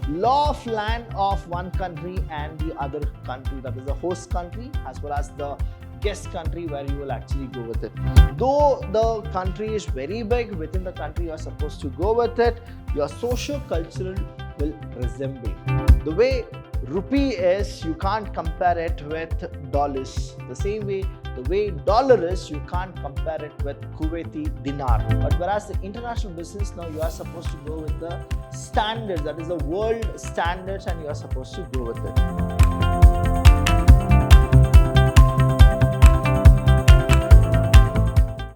law of land of one country and the other country, that is the host country as well as the guest country where you will actually go with it. Though the country is very big, within the country you are supposed to go with it, your socio-cultural will resemble. The way rupee is, you can't compare it with dollars. The same way dollar is, you can't compare it with Kuwaiti dinar. But whereas the international business, now you are supposed to go with the standards, that is the world standards, and you are supposed to go with it.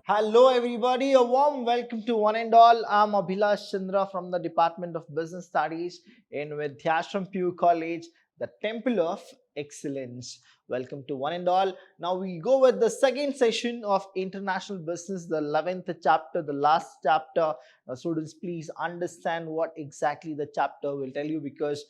Hello everybody, a warm welcome to One and All. I'm Abhilash Chandra from the Department of Business Studies in Vidyashram PU College, the Temple of Excellence. Welcome to One and All. Now we go with the second session of International Business, the 11th chapter, the last chapter. Now students, please understand what exactly the chapter will tell you, because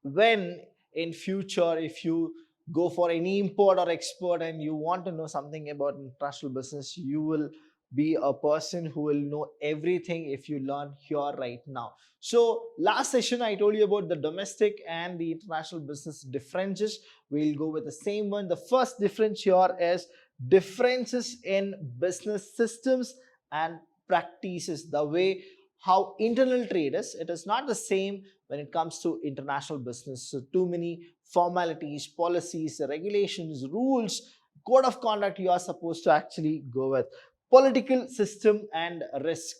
when in future if you go for any import or export and you want to know something about international business, you will be a person who will know everything if you learn here right now. So last session I told you about the domestic and the international business differences. We'll go with the same one. The first difference here is differences in business systems and practices. The way how internal trade is, it is not the same when it comes to international business. So too many formalities, policies, regulations, rules, code of conduct you are supposed to actually go with. Political system and risk.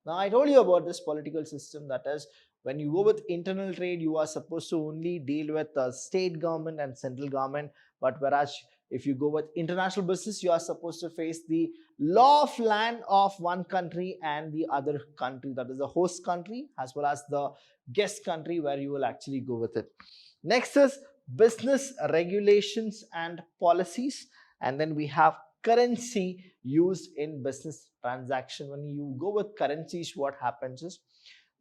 Now I told you about this political system, that is when you go with internal trade you are supposed to only deal with the state government and central government, but whereas if you go with international business you are supposed to face the law of land of one country and the other country, that is the host country as well as the guest country where you will actually go with it. Next is business regulations and policies, and then we have currency used in business transaction. When you go with currencies, what happens is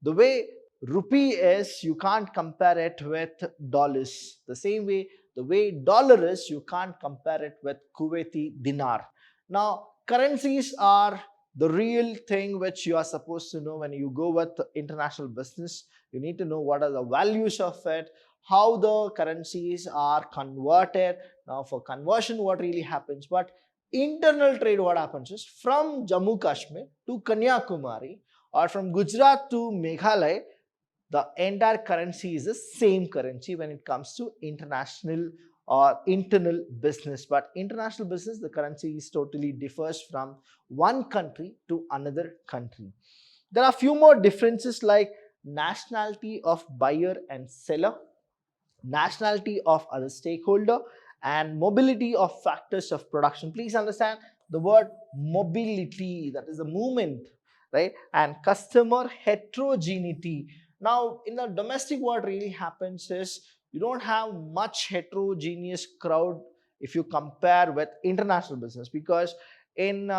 the way rupee is, you can't compare it with dollars. The same way the way dollar is, you can't compare it with Kuwaiti dinar. Now currencies are the real thing which you are supposed to know when you go with international business. You need to know what are the values of it, how the currencies are converted. Now for conversion what really happens, but internal trade what happens is from Jammu Kashmir to Kanyakumari or from Gujarat to Meghalaya, the entire currency is the same currency when it comes to international or internal business. But international business, the currency is totally differs from one country to another country. There are few more differences like nationality of buyer and seller, nationality of other stakeholder, and mobility of factors of production. Please understand the word mobility, that is the movement, right? And customer heterogeneity. Now in the domestic, what really happens is you don't have much heterogeneous crowd if you compare with international business, because in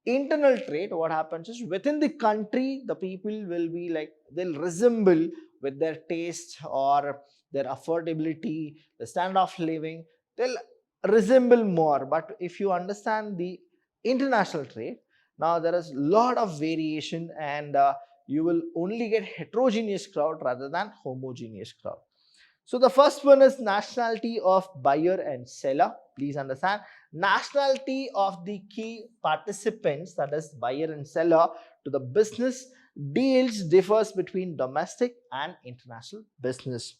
internal trade what happens is within the country the people will be like, they'll resemble with their taste or their affordability, the standard of living, they'll resemble more. But if you understand the international trade, now there is a lot of variation, and you will only get heterogeneous crowd rather than homogeneous crowd. So the first one is nationality of buyer and seller. Please understand, nationality of the key participants, that is buyer and seller, to the business deals differs between domestic and international business.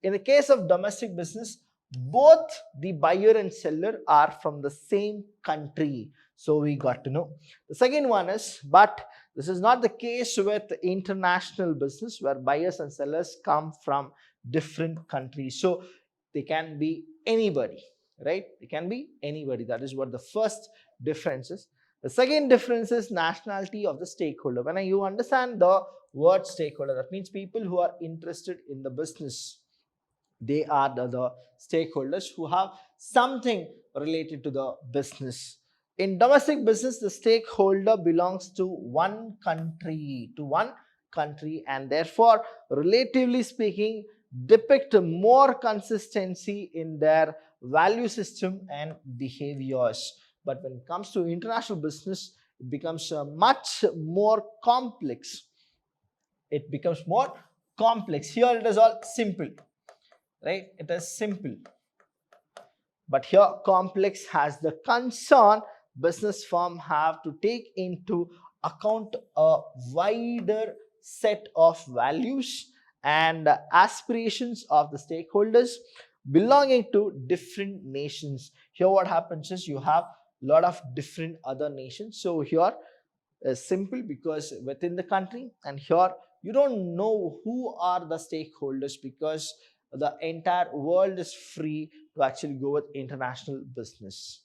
In the case of domestic business, both the buyer and seller are from the same country. So we got to know. The second one is, but this is not the case with international business where buyers and sellers come from different countries. So they can be anybody, right? They can be anybody. That is what the first difference is. The second difference is nationality of the stakeholder. When you understand the word stakeholder, that means people who are interested in the business. They are the stakeholders who have something related to the business. In domestic business, the stakeholder belongs to one country, and therefore, relatively speaking, depict more consistency in their value system and behaviors. But when it comes to international business, it becomes much more complex. It becomes more complex. Here it is all simple, right? It is simple. But here complex has the concern business firm have to take into account a wider set of values and aspirations of the stakeholders belonging to different nations. Here what happens is you have a lot of different other nations. So here is simple because within the country, and here you don't know who are the stakeholders because the entire world is free to actually go with international business.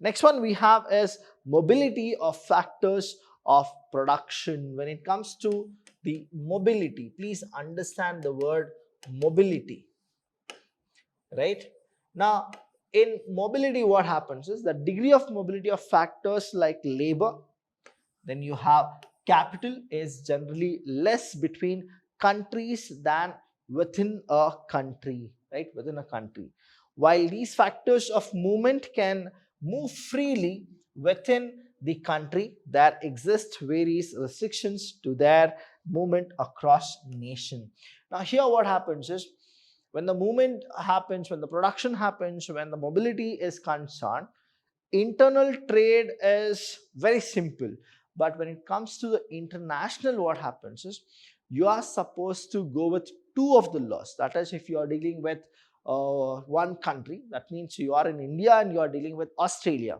Next one we have is mobility of factors of production. When it comes to the mobility, please understand the word mobility, right? Now, in mobility, what happens is the degree of mobility of factors like labor, then you have capital is generally less between countries than within a country, right? Within a country. While these factors of movement can move freely within the country, there exist various restrictions to their movement across nation. Now here what happens is when the movement happens, when the production happens, when the mobility is concerned, internal trade is very simple. But when it comes to the international, what happens is you are supposed to go with two of the laws. That is, if you are dealing with one country, that means you are in India and you are dealing with Australia.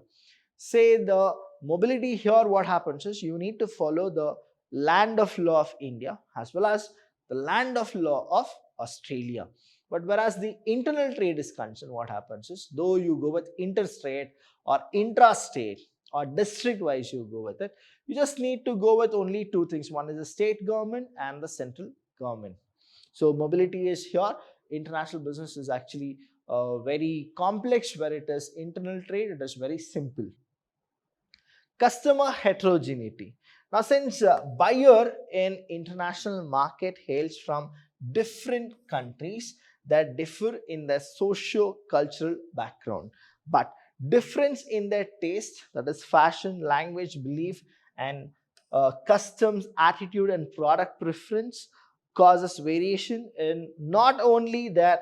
Say the mobility here, what happens is you need to follow the land of law of India as well as the land of law of Australia. But whereas the internal trade is concerned, what happens is though you go with interstate or intrastate or district wise you go with it, you just need to go with only two things. One is the state government and the central government. So mobility is here. International business is actually very complex, where it is internal trade, it is very simple. Customer heterogeneity. Now, since buyer in international market hails from different countries that differ in their socio-cultural background, but difference in their taste, that is fashion, language, belief, and customs, attitude, and product preference causes variation in not only their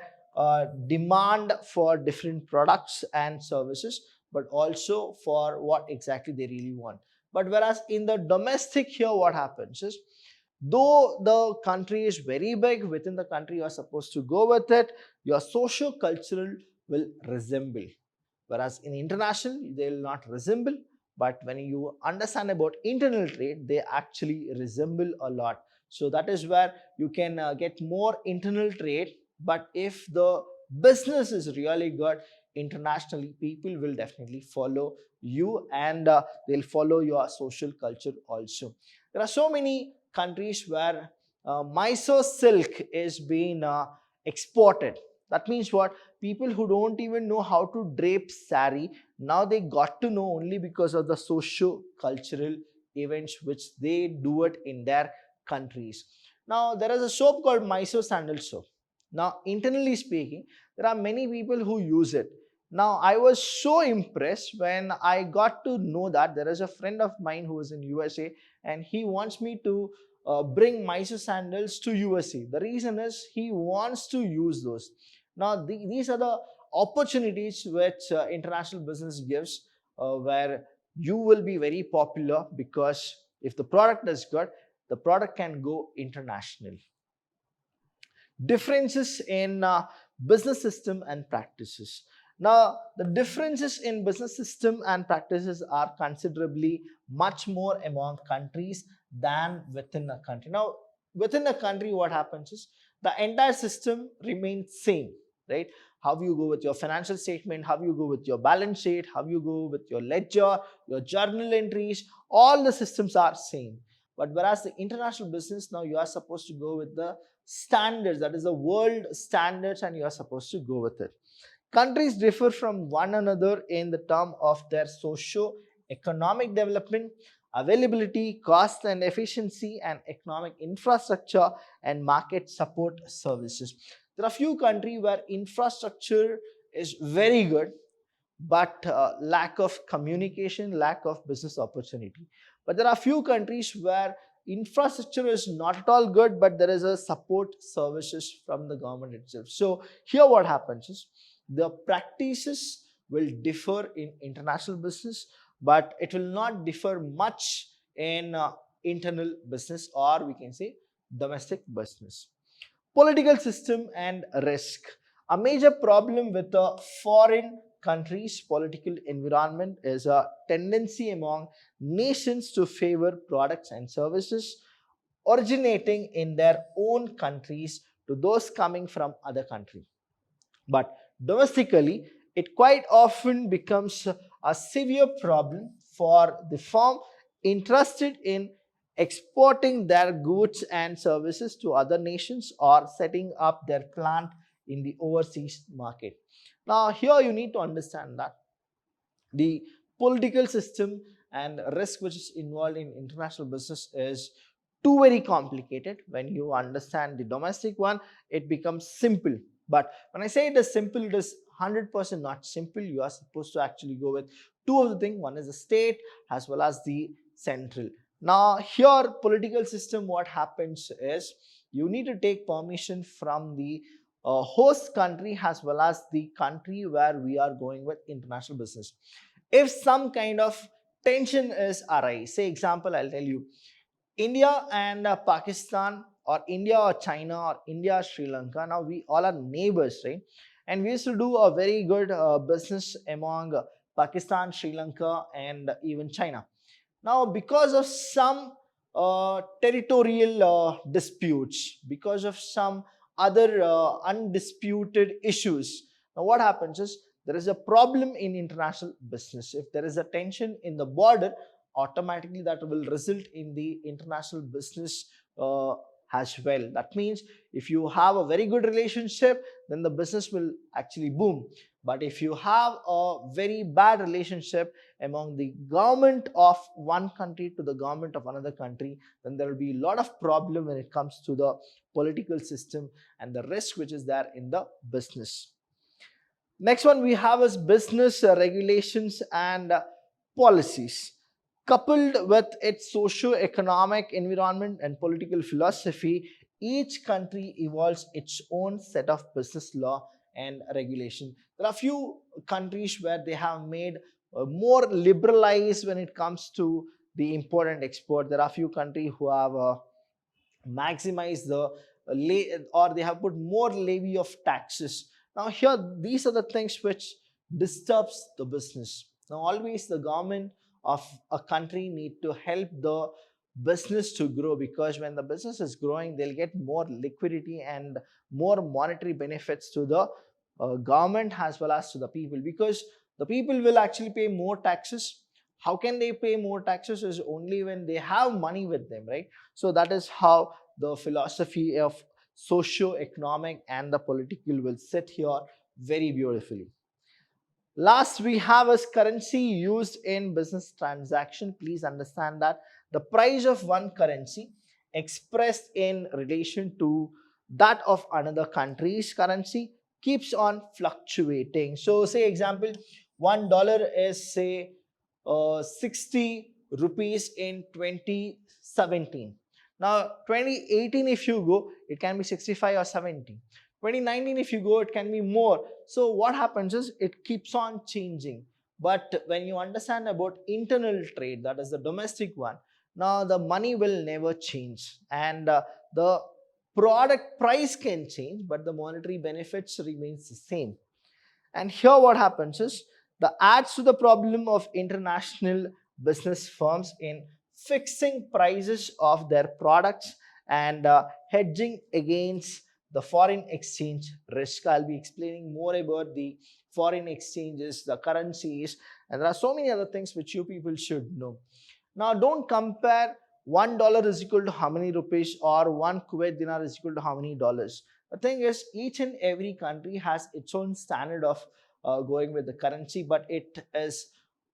demand for different products and services, but also for what exactly they really want. But whereas in the domestic here, what happens is though the country is very big, within the country you are supposed to go with it, your socio-cultural will resemble. Whereas in international, they will not resemble. But when you understand about internal trade, they actually resemble a lot. So that is where you can get more internal trade. But if the business is really good internationally, people will definitely follow you, and they'll follow your social culture also. There are so many countries where Mysore silk is being exported. That means what? People who don't even know how to drape sari, now they got to know only because of the socio-cultural events which they do it in their countries. Now there is a soap called Mysore sandal soap. Now internally speaking, there are many people who use it. Now I was so impressed when I got to know that there is a friend of mine who is in USA and he wants me to bring Mysore sandals to USA. The reason is he wants to use those. Now, these are the opportunities which international business gives, where you will be very popular because if the product is good, the product can go international. Differences in business system and practices. Now, the differences in business system and practices are considerably much more among countries than within a country. Now, within a country, what happens is the entire system remains same, right? How you go with your financial statement, how you go with your balance sheet, how you go with your ledger, your journal entries, all the systems are same. But whereas the international business, now you are supposed to go with the standards, that is the world standards, and you are supposed to go with it. Countries differ from one another in the term of their socio-economic development, availability, cost and efficiency, and economic infrastructure and market support services. There are few countries where infrastructure is very good, but lack of communication, lack of business opportunity. But there are few countries where infrastructure is not at all good, but there is a support services from the government itself. So here what happens is the practices will differ in international business, but it will not differ much in internal business, or we can say domestic business. Political system and risk. A major problem with the foreign countries' political environment is a tendency among nations to favor products and services originating in their own countries to those coming from other countries. But domestically, it quite often becomes a severe problem for the firm interested in exporting their goods and services to other nations or setting up their plant in the overseas market. Now, here you need to understand that the political system and risk which is involved in international business is too very complicated. When you understand the domestic one, it becomes simple. But when I say it is simple, it is 100% not simple. You are supposed to actually go with two of the things. One is the state as well as the central. Now here political system, what happens is you need to take permission from the host country as well as the country where we are going with international business. If some kind of tension is arise, say example, I'll tell you, India and Pakistan, or India or China, or India, Sri Lanka. Now we all are neighbors, right? And we used to do a very good business among Pakistan, Sri Lanka, and even China. Now, because of some territorial disputes, because of some other undisputed issues, now what happens is there is a problem in international business. If there is a tension in the border, automatically that will result in the international business as well. That means if you have a very good relationship, then the business will actually boom. But if you have a very bad relationship among the government of one country to the government of another country, then there will be a lot of problem when it comes to the political system and the risk which is there in the business. Next one we have is business regulations and policies. Coupled with its socio-economic environment and political philosophy, each country evolves its own set of business law and regulation. There are few countries where they have made more liberalized when it comes to the import and export. There are few countries who have maximized the or they have put more levy of taxes. Now here these are the things which disturbs the business. Now always the government of a country need to help the business to grow, because when the business is growing, they'll get more liquidity and more monetary benefits to the government as well as to the people, because the people will actually pay more taxes. How can they pay more taxes? Is only when they have money with them, right? So that is how the philosophy of socio-economic and the political will sit here very beautifully. Last we have is currency used in business transaction. Please understand that the price of one currency expressed in relation to that of another country's currency keeps on fluctuating. So say example, $1 is say 60 rupees in 2017. Now 2018 if you go, it can be 65 or 70. 2019 if you go, it can be more. So what happens is it keeps on changing. But when you understand about internal trade, that is the domestic one, now the money will never change, and the product price can change, but the monetary benefits remains the same. And here what happens is the adds to the problem of international business firms in fixing prices of their products and hedging against the foreign exchange risk. I'll be explaining more about the foreign exchanges, the currencies, and there are so many other things which you people should know. Now don't compare $1 is equal to how many rupees, or one Kuwait dinar is equal to how many dollars. The thing is, each and every country has its own standard of going with the currency, but it is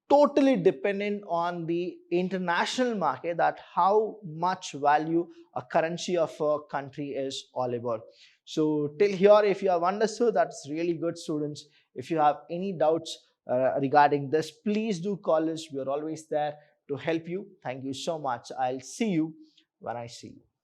totally dependent on the international market, that how much value a currency of a country is all about. So till here, if you have understood, that's really good, students. If you have any doubts regarding this, please do call us. We are always there to help you. Thank you so much. I'll see you when I see you.